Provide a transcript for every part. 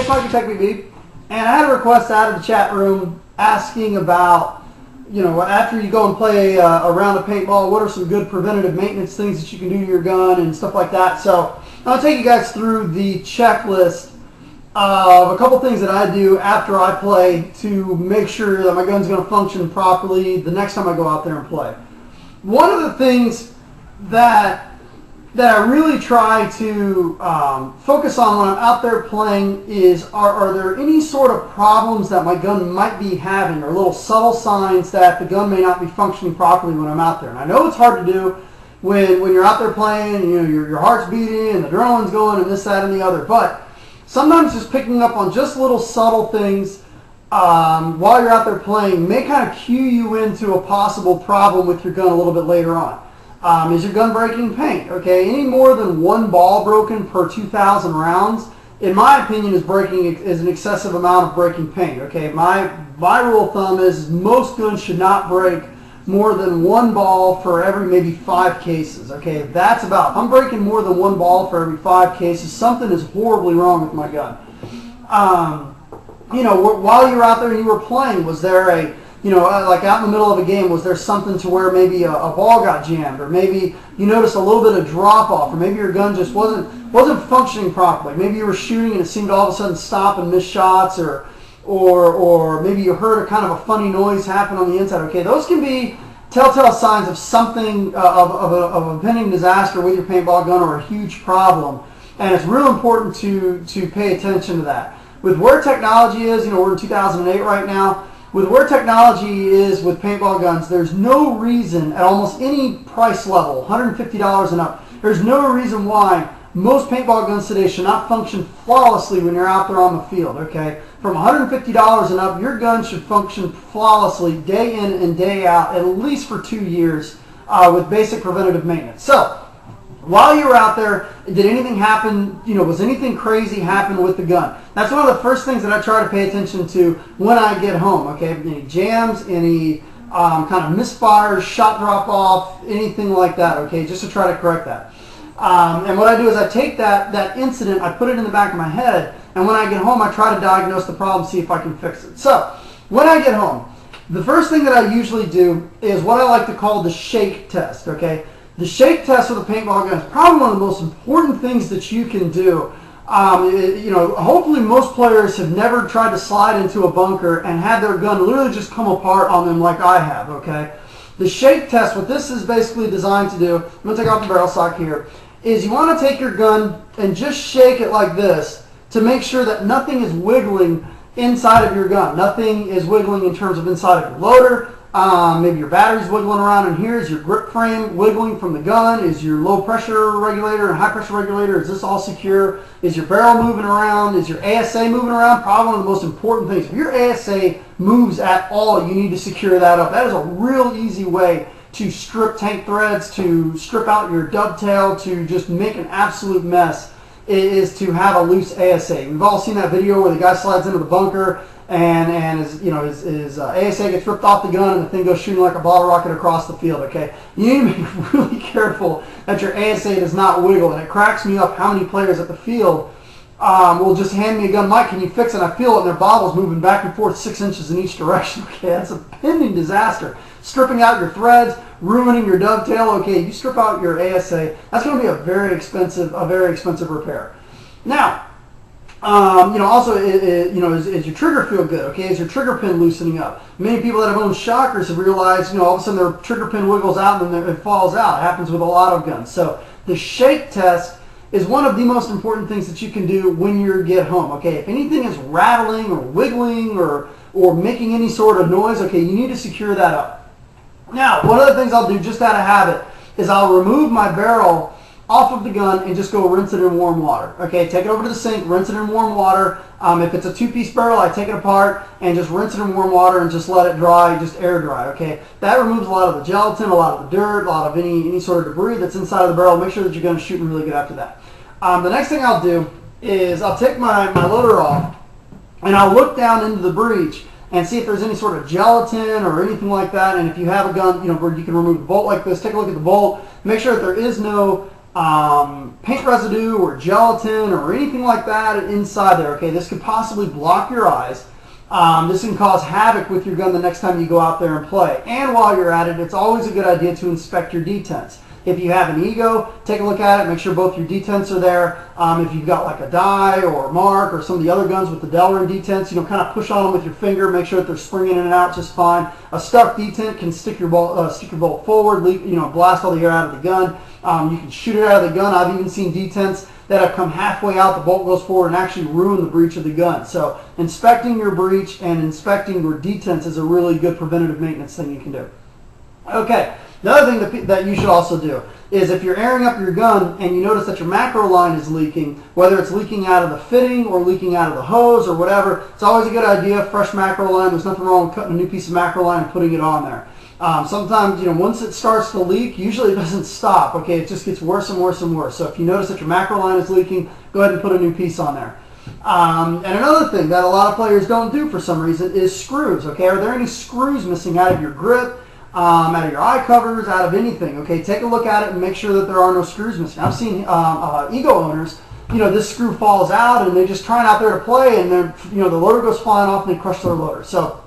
it's Mike Tech BB, and I had a request out of the chat room asking about, you know, after you go and play a round of paintball, what are some good preventative maintenance things that you can do to your gun and stuff like that. So I'll take you guys through the checklist of a couple things that I do after I play to make sure that my gun's going to function properly the next time I go out there and play. One of the things that I really try to focus on when I'm out there playing is, are there any sort of problems that my gun might be having, or little subtle signs that the gun may not be functioning properly when I'm out there. And I know it's hard to do when you're out there playing, you know, your heart's beating and the adrenaline's going and this, that, and the other. But sometimes just picking up on just little subtle things while you're out there playing may kind of cue you into a possible problem with your gun a little bit later on. Is your gun breaking paint? Okay, any more than one ball broken per 2,000 rounds, in my opinion, is an excessive amount of breaking paint. Okay, my rule of thumb is most guns should not break more than one ball for every maybe 5 cases. Okay, that's about. If I'm breaking more than one ball for every 5 cases, something is horribly wrong with my gun. You know, while you were out there and you were playing, was there a, you know, like out in the middle of a game, was there something to where maybe a ball got jammed, or maybe you noticed a little bit of drop off, or maybe your gun just wasn't functioning properly? Maybe you were shooting and it seemed to all of a sudden stop and miss shots, or maybe you heard a kind of a funny noise happen on the inside. Okay, those can be telltale signs of something of a pending disaster with your paintball gun, or a huge problem, and it's real important to pay attention to that. With where technology is, you know, we're in 2008 right now. With where technology is with paintball guns, there's no reason at almost any price level, $150 and up, there's no reason why most paintball guns today should not function flawlessly when you're out there on the field, okay? From $150 and up, your gun should function flawlessly day in and day out, at least for 2 years with basic preventative maintenance. So, while you were out there, did anything happen, you know, was anything crazy happen with the gun? That's one of the first things that I try to pay attention to when I get home, okay? Any jams, any kind of misfires, shot drop off, anything like that, okay? Just to try to correct that. And what I do is I take that incident, I put it in the back of my head, and when I get home, I try to diagnose the problem, see if I can fix it. So, when I get home, the first thing that I usually do is what I like to call the shake test, okay? The shake test with a paintball gun is probably one of the most important things that you can do. You know, hopefully most players have never tried to slide into a bunker and had their gun literally just come apart on them like I have, okay? The shake test, what this is basically designed to do, I'm going to take off the barrel stock here, is you want to take your gun and just shake it like this to make sure that nothing is wiggling inside of your gun. Nothing is wiggling in terms of inside of your loader. Maybe your battery's wiggling around in here. Is your grip frame wiggling from the gun? Is your low pressure regulator and high pressure regulator, is this all secure? Is your barrel moving around? Is your ASA moving around? Probably one of the most important things. If your ASA moves at all, you need to secure that up. That is a real easy way to strip tank threads, to strip out your dovetail, to just make an absolute mess, is to have a loose ASA. We've all seen that video where the guy slides into the bunker and his ASA gets ripped off the gun and the thing goes shooting like a bottle rocket across the field, okay? You need to be really careful that your ASA does not wiggle, and it cracks me up how many players at the field will just hand me a gun, Mike, can you fix it? And I feel it, and their bottle's moving back and forth 6 inches in each direction, okay? That's a pending disaster. Stripping out your threads, ruining your dovetail, okay? You strip out your ASA, that's going to be a very expensive repair. Now, you know, also, you know, is your trigger feel good? Okay, is your trigger pin loosening up? Many people that have owned shockers have realized, you know, all of a sudden their trigger pin wiggles out and then it falls out. It happens with a lot of guns. So the shake test is one of the most important things that you can do when you get home. Okay, if anything is rattling or wiggling or making any sort of noise, okay, you need to secure that up. Now, one of the things I'll do just out of habit is I'll remove my barrel off of the gun and just go rinse it in warm water. Okay, take it over to the sink, rinse it in warm water. If it's a 2-piece barrel, I take it apart and just rinse it in warm water and just let it dry, just air dry, okay? That removes a lot of the gelatin, a lot of the dirt, a lot of any sort of debris that's inside of the barrel. Make sure that your gun is shooting really good after that. The next thing I'll do is I'll take my loader off and I'll look down into the breech and see if there's any sort of gelatin or anything like that. And if you have a gun, you know, where you can remove the bolt like this, take a look at the bolt, make sure that there is no paint residue or gelatin or anything like that inside there. Okay, this could possibly block your eyes. This can cause havoc with your gun the next time you go out there and play. And while you're at it, it's always a good idea to inspect your detents. If you have an Ego, take a look at it, make sure both your detents are there. If you've got like a Dye or a Mark or some of the other guns with the Delrin detents, kind of push on them with your finger, make sure that they're springing in and out just fine. A stuck detent can stick your bolt forward, blast all the air out of the gun. You can shoot it out of the gun. I've even seen detents that have come halfway out, the bolt goes forward and actually ruin the breech of the gun. So inspecting your breech and inspecting your detents is a really good preventative maintenance thing you can do. Okay. The other thing that you should also do is if you're airing up your gun and you notice that your macro line is leaking, whether it's leaking out of the fitting or leaking out of the hose or whatever, it's always a good idea, fresh macro line. There's nothing wrong with cutting a new piece of macro line and putting it on there. Sometimes, once it starts to leak, usually it doesn't stop, okay? It just gets worse and worse and worse. So if you notice that your macro line is leaking, go ahead and put a new piece on there. And another thing that a lot of players don't do for some reason is screws, okay? Are there any screws missing out of your grip? Out of your eye covers, out of anything, okay? Take a look at it and make sure that there are no screws missing. I've seen Ego owners, this screw falls out and they're just trying out there to play and then, the loader goes flying off and they crush their loader. So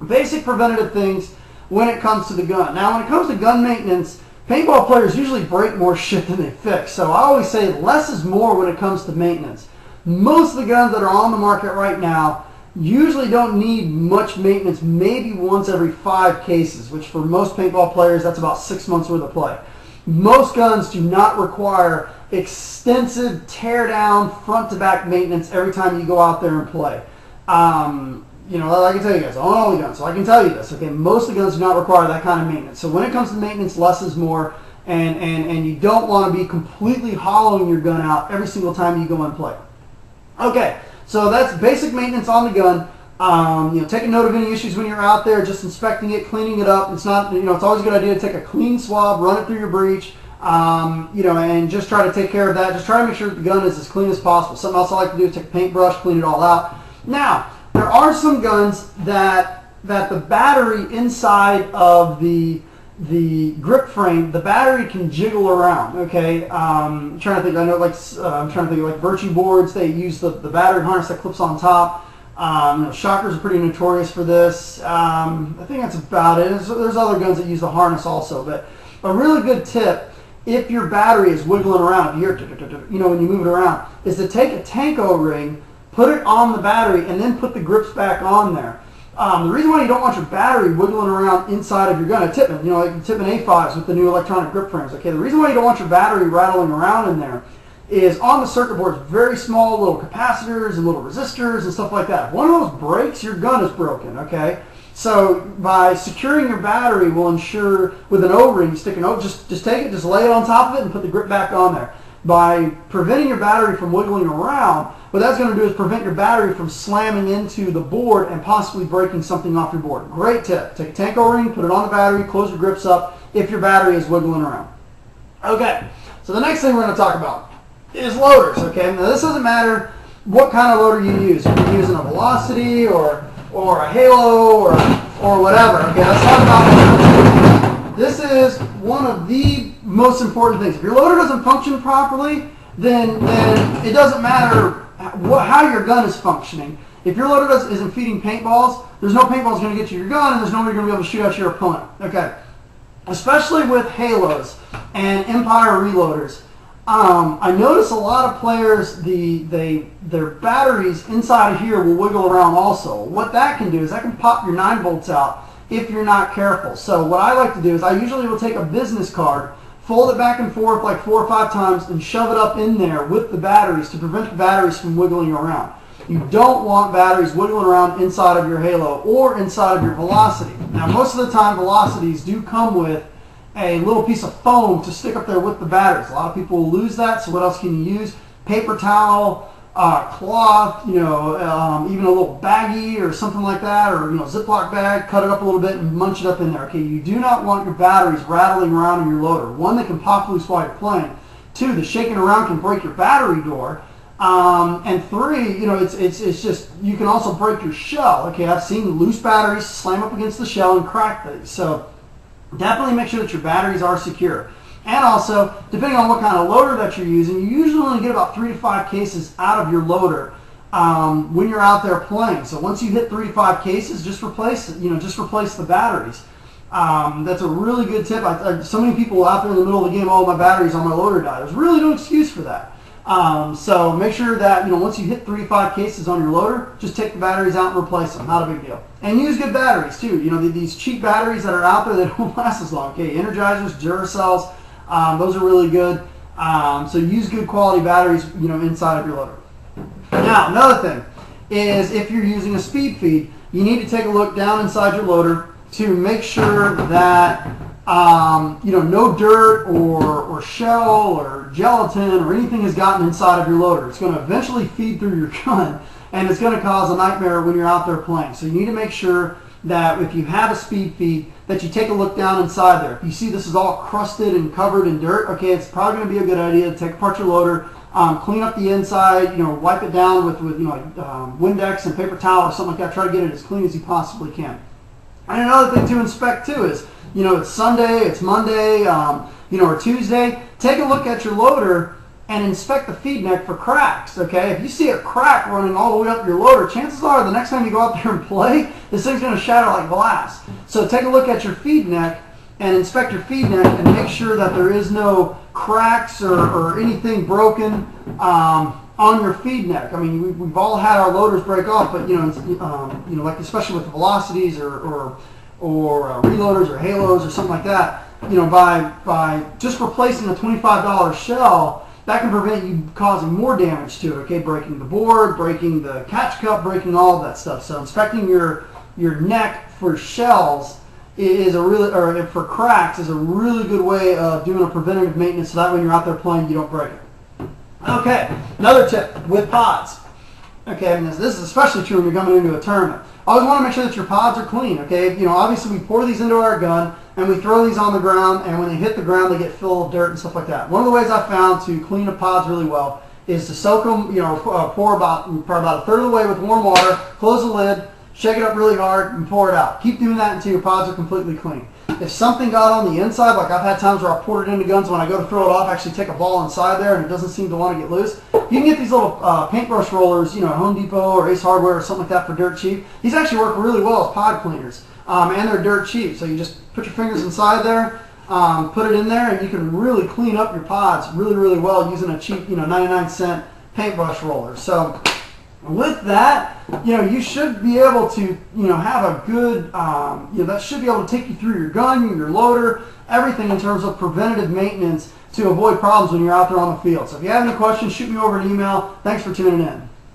basic preventative things when it comes to the gun. Now, when it comes to gun maintenance, paintball players usually break more shit than they fix. So I always say less is more when it comes to maintenance. Most of the guns that are on the market right now usually don't need much maintenance, maybe once every 5 cases, which for most paintball players, that's about 6 months worth of play. Most guns do not require extensive tear-down, front-to-back maintenance every time you go out there and play. I can tell you guys, I own all the guns, so I can tell you this, okay? Most of the guns do not require that kind of maintenance. So when it comes to maintenance, less is more, and you don't want to be completely hollowing your gun out every single time you go and play. Okay. So that's basic maintenance on the gun. Take a note of any issues when you're out there, just inspecting it, cleaning it up. It's not, it's always a good idea to take a clean swab, run it through your breech, and just try to take care of that. Just try to make sure that the gun is as clean as possible. Something else I like to do is take a paintbrush, clean it all out. Now, there are some guns that the battery inside of the grip frame, the battery can jiggle around. Okay, I'm trying to think. I know, I'm trying to think of like Virtue boards. They use the battery harness that clips on top. Shockers are pretty notorious for this. I think that's about it. There's other guns that use the harness also, but a really good tip, if your battery is wiggling around, when you move it around, is to take a tank O-ring, put it on the battery, and then put the grips back on there. The reason why you don't want your battery wiggling around inside of your gun, a Tippmann, like the Tippmann A5s with the new electronic grip frames, okay, the reason why you don't want your battery rattling around in there is on the circuit boards, very small little capacitors and little resistors and stuff like that. If one of those breaks, your gun is broken, okay? So by securing your battery will ensure, with an O-ring, stick an O, just take it, just lay it on top of it and put the grip back on there. By preventing your battery from wiggling around, what that's going to do is prevent your battery from slamming into the board and possibly breaking something off your board. Great tip. Take a tank O-ring, put it on the battery, close your grips up if your battery is wiggling around. Okay, so the next thing we're going to talk about is loaders. Okay, now this doesn't matter what kind of loader you use. If you're using a Velocity or a Halo or whatever. Okay, let's talk about loaders. This is one of the most important things. If your loader doesn't function properly, then it doesn't matter how your gun is functioning. If your loader isn't feeding paintballs, there's no paintballs going to get you your gun, and there's nobody going to be able to shoot at your opponent. Okay, especially with Halos and Empire reloaders. I notice a lot of players, their batteries inside of here will wiggle around also. What that can do is that can pop your 9 volts out if you're not careful. So what I like to do is I usually will take a business card, fold it back and forth like 4 or 5 times, and shove it up in there with the batteries to prevent the batteries from wiggling around. You don't want batteries wiggling around inside of your Halo or inside of your Velocity. Now, most of the time, Velocities do come with a little piece of foam to stick up there with the batteries. A lot of people will lose that, so what else can you use? Paper towel, cloth, even a little baggie or something like that, or Ziploc bag, cut it up a little bit and munch it up in there. Okay, you do not want your batteries rattling around in your loader. 1, they can pop loose while you're playing. 2, the shaking around can break your battery door. And 3, it's just, you can also break your shell. Okay, I've seen loose batteries slam up against the shell and crack things. So definitely make sure that your batteries are secure. And also, depending on what kind of loader that you're using, you usually only get about 3 to 5 cases out of your loader when you're out there playing. So once you hit 3 to 5 cases, just replace the batteries. That's a really good tip. So many people out there in the middle of the game, oh, my batteries on my loader died. There's really no excuse for that. So make sure that once you hit 3 to 5 cases on your loader, just take the batteries out and replace them. Not a big deal. And use good batteries too. These cheap batteries that are out there, they don't last as long. Okay, Energizers, Duracells, those are really good. So use good quality batteries, inside of your loader. Now, another thing is if you're using a speed feed, you need to take a look down inside your loader to make sure that no dirt or shell or gelatin or anything has gotten inside of your loader. It's going to eventually feed through your gun, and it's going to cause a nightmare when you're out there playing. So you need to make sure that if you have a speed feed, that you take a look down inside there. If you see this is all crusted and covered in dirt, okay, it's probably going to be a good idea to take apart your loader, clean up the inside, wipe it down with Windex and paper towel or something like that. Try to get it as clean as you possibly can. And another thing to inspect too is, it's Sunday, it's Monday, or Tuesday. Take a look at your loader and inspect the feed neck for cracks, okay? If you see a crack running all the way up your loader, chances are the next time you go out there and play, this thing's going to shatter like glass. So take a look at your feed neck and inspect your feed neck and make sure that there is no cracks or anything broken on your feed neck. I mean, we've all had our loaders break off, but like especially with the Velocities or reloaders or halos or something like that, by just replacing a $25 shell, that can prevent you causing more damage to it, okay? Breaking the board, breaking the catch cup, breaking all of that stuff. So inspecting your neck for shells for cracks is a really good way of doing a preventative maintenance, so that when you're out there playing, you don't break it. Okay, another tip with pods. Okay, and this is especially true when you're coming into a tournament. Always want to make sure that your pods are clean, okay? Obviously we pour these into our gun and we throw these on the ground, and when they hit the ground they get full of dirt and stuff like that. One of the ways I found to clean the pods really well is to soak them, pour about a third of the way with warm water, close the lid, shake it up really hard, and pour it out. Keep doing that until your pods are completely clean. If something got on the inside, like I've had times where I poured it into guns, when I go to throw it off, I actually take a ball inside there and it doesn't seem to want to get loose. You can get these little paintbrush rollers, at Home Depot or Ace Hardware or something like that for dirt cheap. These actually work really well as pod cleaners, and they're dirt cheap. So you just put your fingers inside there, put it in there, and you can really clean up your pods really, really well using a cheap, 99-cent paintbrush roller. So with that, you should be able to, have a good, that should be able to take you through your gun, your loader, everything in terms of preventative maintenance to avoid problems when you're out there on the field. So if you have any questions, shoot me over an email. Thanks for tuning in.